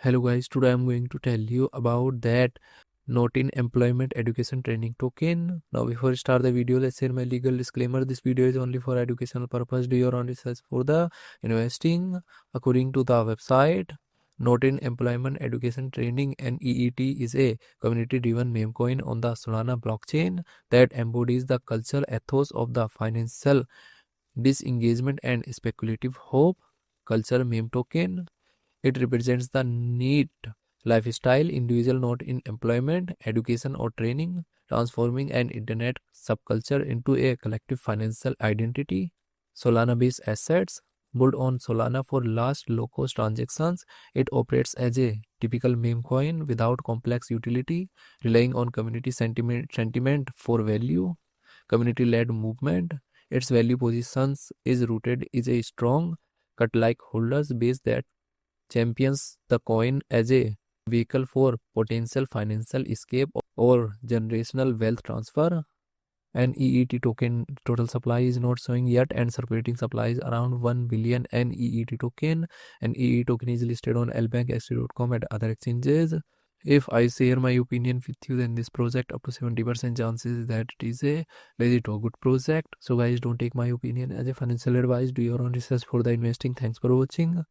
Hello guys, today I'm going to tell you about that not in employment education training token. Now before I start the video, let's share my legal disclaimer. This video is only for educational purpose. Do your own research for the investing. According to the website, not in employment education training NEET is a community driven meme coin on the Solana blockchain that embodies the cultural ethos of the financial disengagement and speculative hope. Culture meme token, it represents the NEET lifestyle individual not in employment, education or training, transforming an internet subculture into a collective financial identity. Solana-based assets built on Solana for last low-cost transactions. It operates as a typical meme coin without complex utility, relying on community sentiment for value. Community-led movement. Its value positions is rooted is a strong cut-like holders base that champions the coin as a vehicle for potential financial escape or generational wealth transfer. NEET token total supply is not showing yet, and circulating supply is around 1 billion NEET token. NEET token is listed on lbankxt.com and other exchanges. If I share my opinion with you, then this project up to 70% chances that it is a legit or good project. So guys, don't take my opinion as a financial advice. Do your own research for the investing. Thanks for watching.